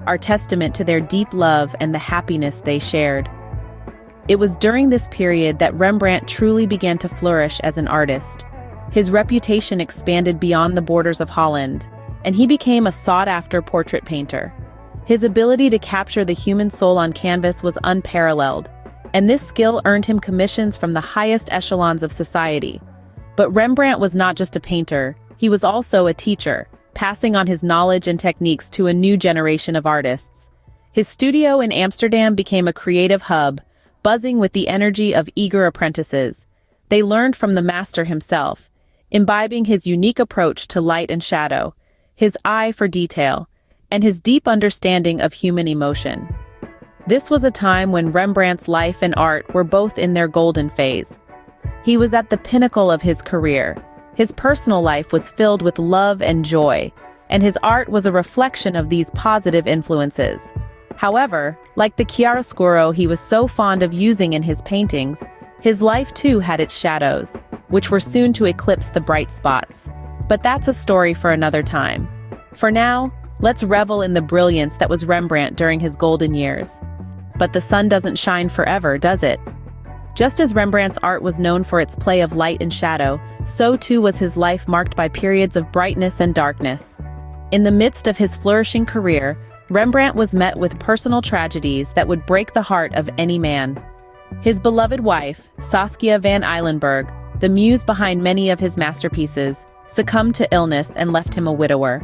are testament to their deep love and the happiness they shared. It was during this period that Rembrandt truly began to flourish as an artist. His reputation expanded beyond the borders of Holland, and he became a sought-after portrait painter. His ability to capture the human soul on canvas was unparalleled, and this skill earned him commissions from the highest echelons of society. But Rembrandt was not just a painter, he was also a teacher, passing on his knowledge and techniques to a new generation of artists. His studio in Amsterdam became a creative hub, buzzing with the energy of eager apprentices. They learned from the master himself, imbibing his unique approach to light and shadow, his eye for detail, and his deep understanding of human emotion. This was a time when Rembrandt's life and art were both in their golden phase. He was at the pinnacle of his career. His personal life was filled with love and joy, and his art was a reflection of these positive influences. However, like the chiaroscuro he was so fond of using in his paintings, his life too had its shadows, which were soon to eclipse the bright spots. But that's a story for another time. For now, let's revel in the brilliance that was Rembrandt during his golden years. But the sun doesn't shine forever, does it? Just as Rembrandt's art was known for its play of light and shadow, so too was his life marked by periods of brightness and darkness. In the midst of his flourishing career, Rembrandt was met with personal tragedies that would break the heart of any man. His beloved wife, Saskia van Eilenberg, the muse behind many of his masterpieces, succumbed to illness and left him a widower.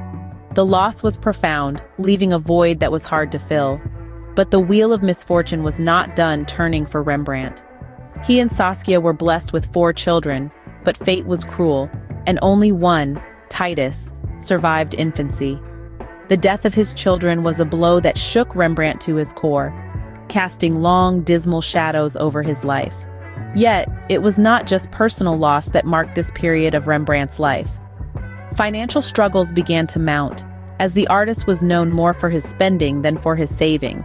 The loss was profound, leaving a void that was hard to fill. But the wheel of misfortune was not done turning for Rembrandt. He and Saskia were blessed with 4 children, but fate was cruel, and only one, Titus, survived infancy. The death of his children was a blow that shook Rembrandt to his core, casting long, dismal shadows over his life. Yet, it was not just personal loss that marked this period of Rembrandt's life. Financial struggles began to mount, as the artist was known more for his spending than for his saving.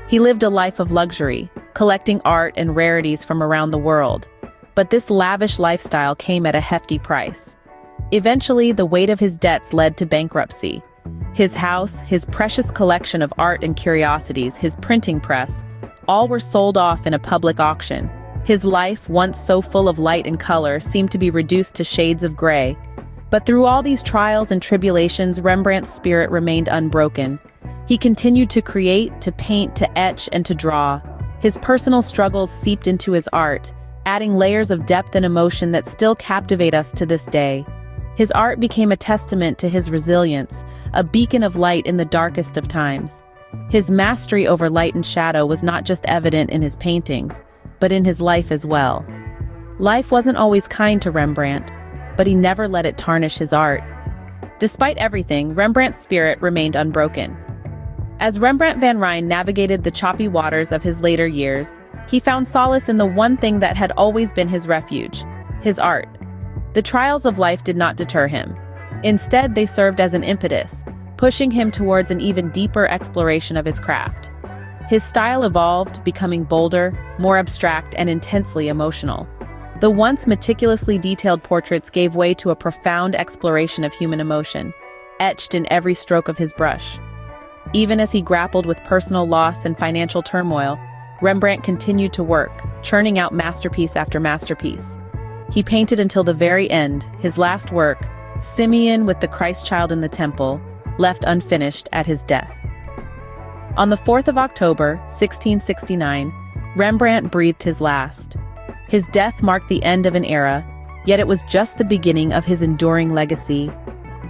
He lived a life of luxury, collecting art and rarities from around the world. But this lavish lifestyle came at a hefty price. Eventually, the weight of his debts led to bankruptcy. His house, his precious collection of art and curiosities, his printing press, all were sold off in a public auction. His life, once so full of light and color, seemed to be reduced to shades of gray. But through all these trials and tribulations, Rembrandt's spirit remained unbroken. He continued to create, to paint, to etch, and to draw. His personal struggles seeped into his art, adding layers of depth and emotion that still captivate us to this day. His art became a testament to his resilience, a beacon of light in the darkest of times. His mastery over light and shadow was not just evident in his paintings, but in his life as well. Life wasn't always kind to Rembrandt, but he never let it tarnish his art. Despite everything, Rembrandt's spirit remained unbroken. As Rembrandt van Rijn navigated the choppy waters of his later years, he found solace in the one thing that had always been his refuge: his art. The trials of life did not deter him. Instead, they served as an impetus, pushing him towards an even deeper exploration of his craft. His style evolved, becoming bolder, more abstract, and intensely emotional. The once meticulously detailed portraits gave way to a profound exploration of human emotion, etched in every stroke of his brush. Even as he grappled with personal loss and financial turmoil, Rembrandt continued to work, churning out masterpiece after masterpiece. He painted until the very end, his last work, Simeon with the Christ child in the temple, left unfinished at his death. On the 4th of October, 1669, Rembrandt breathed his last. His death marked the end of an era, yet it was just the beginning of his enduring legacy.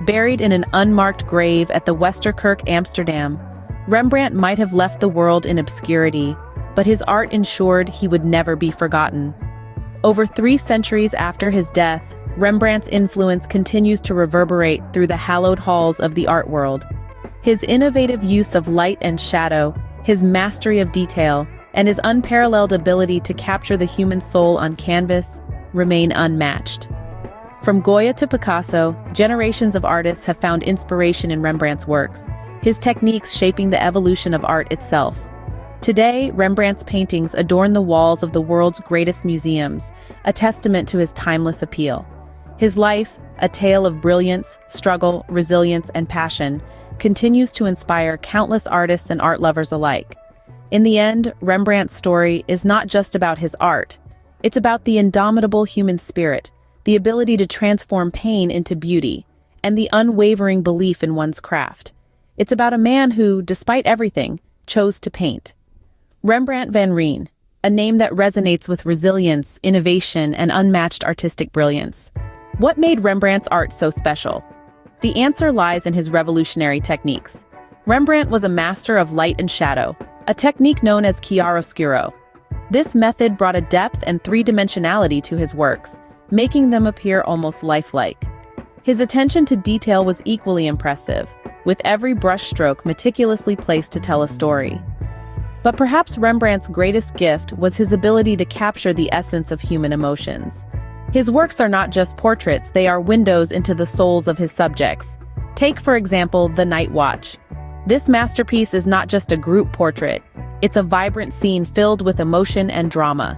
Buried in an unmarked grave at the Westerkerk, Amsterdam, Rembrandt might have left the world in obscurity, but his art ensured he would never be forgotten. Over 3 centuries after his death, Rembrandt's influence continues to reverberate through the hallowed halls of the art world. His innovative use of light and shadow, his mastery of detail, and his unparalleled ability to capture the human soul on canvas remain unmatched. From Goya to Picasso, generations of artists have found inspiration in Rembrandt's works, his techniques shaping the evolution of art itself. Today, Rembrandt's paintings adorn the walls of the world's greatest museums, a testament to his timeless appeal. His life, a tale of brilliance, struggle, resilience, and passion, continues to inspire countless artists and art lovers alike. In the end, Rembrandt's story is not just about his art. It's about the indomitable human spirit, the ability to transform pain into beauty, and the unwavering belief in one's craft. It's about a man who, despite everything, chose to paint. Rembrandt van Rijn, a name that resonates with resilience, innovation, and unmatched artistic brilliance. What made Rembrandt's art so special? The answer lies in his revolutionary techniques. Rembrandt was a master of light and shadow, a technique known as chiaroscuro. This method brought a depth and three-dimensionality to his works, making them appear almost lifelike. His attention to detail was equally impressive, with every brushstroke meticulously placed to tell a story. But perhaps Rembrandt's greatest gift was his ability to capture the essence of human emotions. His works are not just portraits, they are windows into the souls of his subjects. Take, for example, The Night Watch. This masterpiece is not just a group portrait, it's a vibrant scene filled with emotion and drama.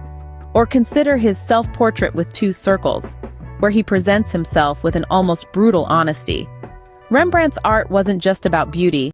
Or consider his self-portrait with two circles, where he presents himself with an almost brutal honesty. Rembrandt's art wasn't just about beauty,